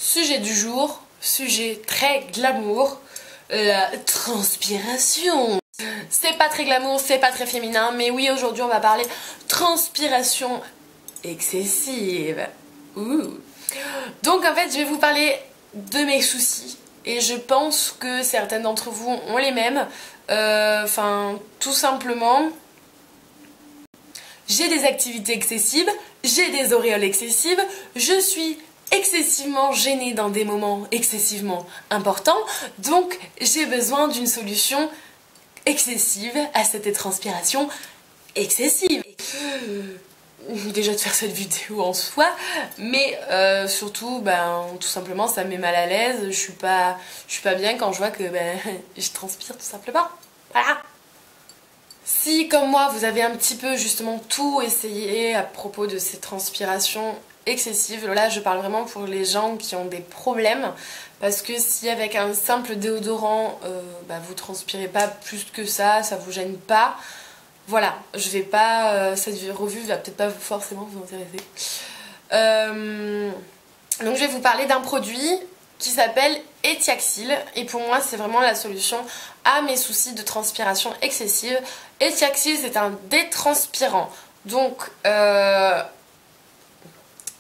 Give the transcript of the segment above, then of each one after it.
Sujet du jour, sujet très glamour, la transpiration. C'est pas très glamour, c'est pas très féminin, mais oui, aujourd'hui on va parler transpiration excessive. Ouh. Donc en fait, je vais vous parler de mes soucis et je pense que certaines d'entre vous ont les mêmes. Enfin, tout simplement, j'ai des activités excessives, j'ai des auréoles excessives, je suis excessivement gênée dans des moments excessivement importants, donc j'ai besoin d'une solution excessive à cette transpiration excessive. Déjà de faire cette vidéo en soi, mais surtout, tout simplement, ça me met mal à l'aise. Je suis pas bien quand je vois que je transpire tout simplement. Voilà. Si, comme moi, vous avez un petit peu justement tout essayé à propos de ces transpirations excessives, là je parle vraiment pour les gens qui ont des problèmes, parce que si avec un simple déodorant, vous transpirez pas plus que ça vous gêne pas, voilà, je vais pas, cette revue va peut-être pas forcément vous intéresser. Donc je vais vous parler d'un produit qui s'appelle Etiaxyl, et pour moi c'est vraiment la solution à mes soucis de transpiration excessive. Etiaxyl, c'est un détranspirant, donc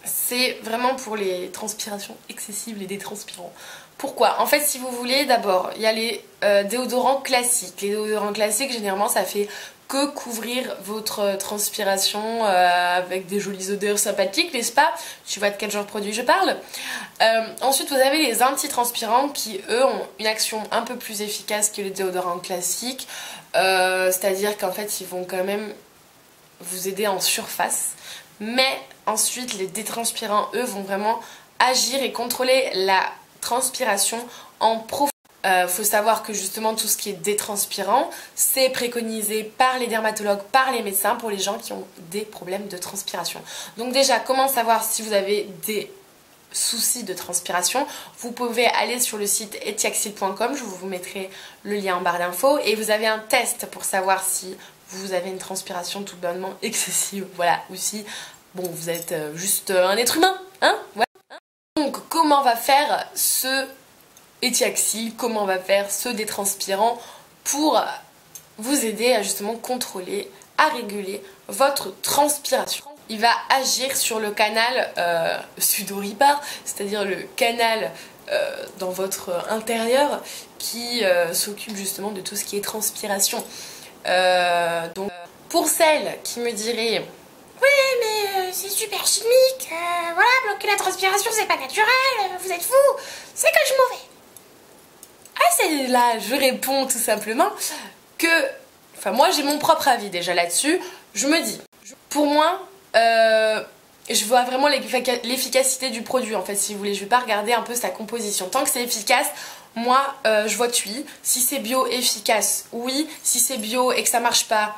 c'est vraiment pour les transpirations excessives, les détranspirants. Pourquoi? En fait, si vous voulez, d'abord, il y a les déodorants classiques. Les déodorants classiques, généralement, ça fait que couvrir votre transpiration avec des jolies odeurs sympathiques, n'est-ce pas? Tu vois de quel genre de produit je parle. Ensuite, vous avez les antitranspirants qui, eux, ont une action un peu plus efficace que les déodorants classiques. C'est-à-dire qu'en fait, ils vont quand même vous aider en surface. Mais ensuite, les détranspirants, eux, vont vraiment agir et contrôler la transpiration en profondeur. Faut savoir que justement tout ce qui est détranspirant, c'est préconisé par les dermatologues, par les médecins pour les gens qui ont des problèmes de transpiration. Donc déjà, comment savoir si vous avez des soucis de transpiration? Vous pouvez aller sur le site etiaxyl.com, je vous mettrai le lien en barre d'infos, et vous avez un test pour savoir si vous avez une transpiration tout bonnement excessive, voilà, ou si, bon, vous êtes juste un être humain, hein, voilà. Donc, comment va faire ce Etiaxyl, comment on va faire ce détranspirant pour vous aider à justement contrôler, à réguler votre transpiration. Il va agir sur le canal sudoripare, c'est-à-dire le canal dans votre intérieur qui s'occupe justement de tout ce qui est transpiration. Donc, pour celles qui me diraient oui mais c'est super chimique, voilà, bloquer la transpiration c'est pas naturel, vous êtes fous, c'est que je m'en vais. Ah, c'est là, je réponds tout simplement que, enfin moi j'ai mon propre avis déjà là-dessus. Je me dis, pour moi, je vois vraiment l'efficacité du produit en fait, si vous voulez. Je vais pas regarder un peu sa composition. Tant que c'est efficace, moi je vote oui. Si c'est bio efficace, oui. Si c'est bio et que ça marche pas,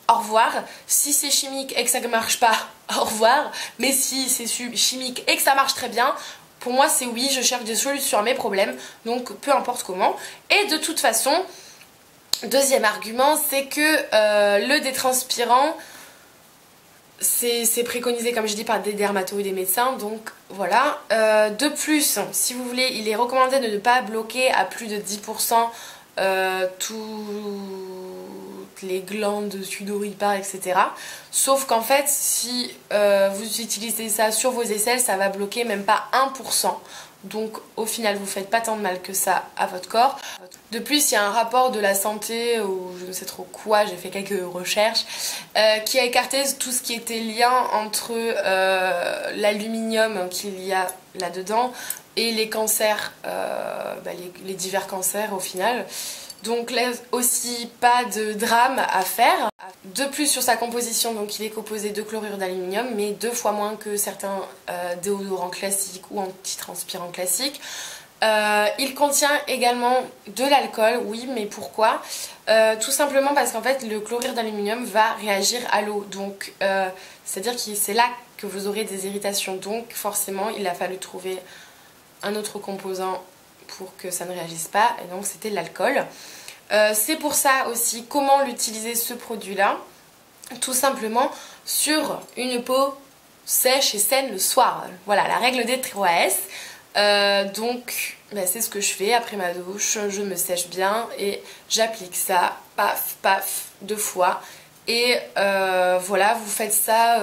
au revoir. Si c'est chimique et que ça ne marche pas, au revoir. Mais si c'est chimique et que ça marche très bien, pour moi c'est oui, je cherche des solutions à mes problèmes, donc peu importe comment. Et de toute façon, deuxième argument, c'est que le détranspirant, c'est préconisé comme je dis par des dermatos et des médecins, donc voilà. De plus, si vous voulez, il est recommandé de ne pas bloquer à plus de 10% toutes les glandes sudoripares, etc. Sauf qu'en fait, si vous utilisez ça sur vos aisselles, ça va bloquer même pas 1%. Donc au final, vous faites pas tant de mal que ça à votre corps. De plus, il y a un rapport de la santé, ou je ne sais trop quoi, j'ai fait quelques recherches, qui a écarté tout ce qui était lien entre l'aluminium qu'il y a là-dedans et les cancers, les divers cancers au final. Donc là aussi, pas de drame à faire. De plus, sur sa composition, donc il est composé de chlorure d'aluminium, mais 2 fois moins que certains déodorants classiques ou antitranspirants classiques. Il contient également de l'alcool, oui, mais pourquoi? Tout simplement parce qu'en fait, le chlorure d'aluminium va réagir à l'eau. Donc, c'est-à-dire que c'est là que vous aurez des irritations. Donc, forcément, il a fallu trouver un autre composant pour que ça ne réagisse pas, et donc c'était l'alcool. C'est pour ça aussi comment l'utiliser ce produit là, tout simplement sur une peau sèche et saine le soir. Voilà, la règle des 3S. Donc c'est ce que je fais après ma douche, je me sèche bien et j'applique ça, paf, paf, 2 fois. Et voilà, vous faites ça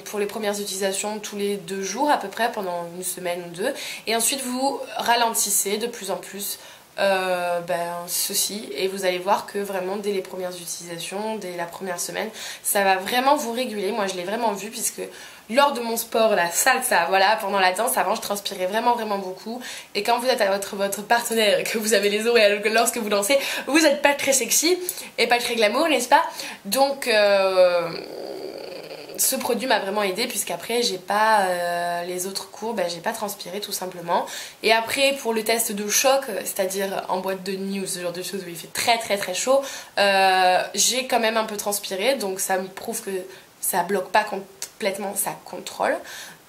pour les premières utilisations tous les 2 jours à peu près pendant une semaine ou 2. Et ensuite vous ralentissez de plus en plus ceci et vous allez voir que vraiment dès les premières utilisations, dès la première semaine, ça va vraiment vous réguler. Moi je l'ai vraiment vu puisque lors de mon sport, la salsa, voilà, pendant la danse, avant je transpirais vraiment beaucoup. Et quand vous êtes avec votre partenaire et que vous avez les oreilles lorsque vous dansez, vous n'êtes pas très sexy et pas très glamour, n'est-ce pas? Donc ce produit m'a vraiment aidé puisqu'après j'ai pas les autres cours, j'ai pas transpiré tout simplement. Et après pour le test de choc, c'est-à-dire en boîte de nuit ou ce genre de choses où il fait très chaud, j'ai quand même un peu transpiré, donc ça me prouve que ça bloque pas complètement, ça contrôle.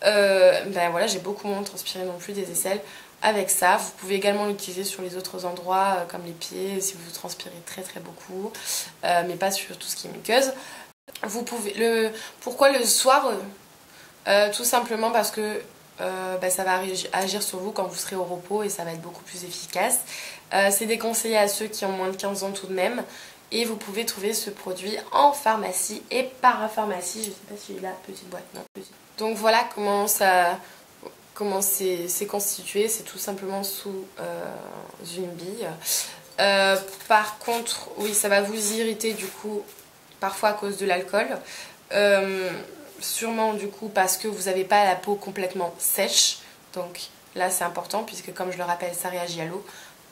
Voilà, j'ai beaucoup moins transpiré non plus des aisselles avec ça. Vous pouvez également l'utiliser sur les autres endroits comme les pieds si vous transpirez très beaucoup, mais pas sur tout ce qui est muqueuse. Vous pouvez pourquoi le soir? Tout simplement parce que ça va agir sur vous quand vous serez au repos et ça va être beaucoup plus efficace. C'est déconseillé à ceux qui ont moins de 15 ans tout de même. Et vous pouvez trouver ce produit en pharmacie et parapharmacie. Je ne sais pas si la petite boîte, non, petite. Donc voilà comment c'est constitué. C'est tout simplement sous une bille. Par contre, oui, ça va vous irriter du coup, parfois à cause de l'alcool. Sûrement du coup parce que vous n'avez pas la peau complètement sèche. Donc là c'est important puisque comme je le rappelle, ça réagit à l'eau.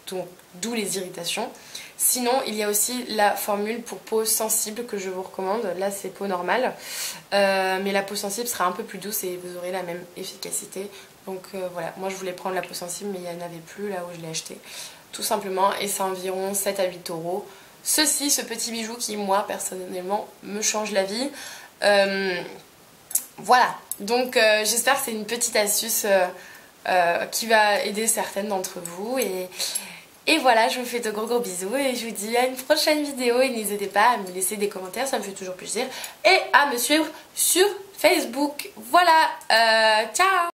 Donc d'où les irritations. Sinon il y a aussi la formule pour peau sensible que je vous recommande. Là c'est peau normale, mais la peau sensible sera un peu plus douce et vous aurez la même efficacité. Donc voilà, moi je voulais prendre la peau sensible mais il n'y en avait plus là où je l'ai acheté tout simplement, et c'est environ 7 à 8 euros. Ce petit bijou qui moi personnellement me change la vie. Voilà, donc j'espère que c'est une petite astuce qui va aider certaines d'entre vous. Et voilà, je vous fais de gros bisous et je vous dis à une prochaine vidéo. Et n'hésitez pas à me laisser des commentaires, ça me fait toujours plaisir. Et à me suivre sur Facebook. Voilà, ciao!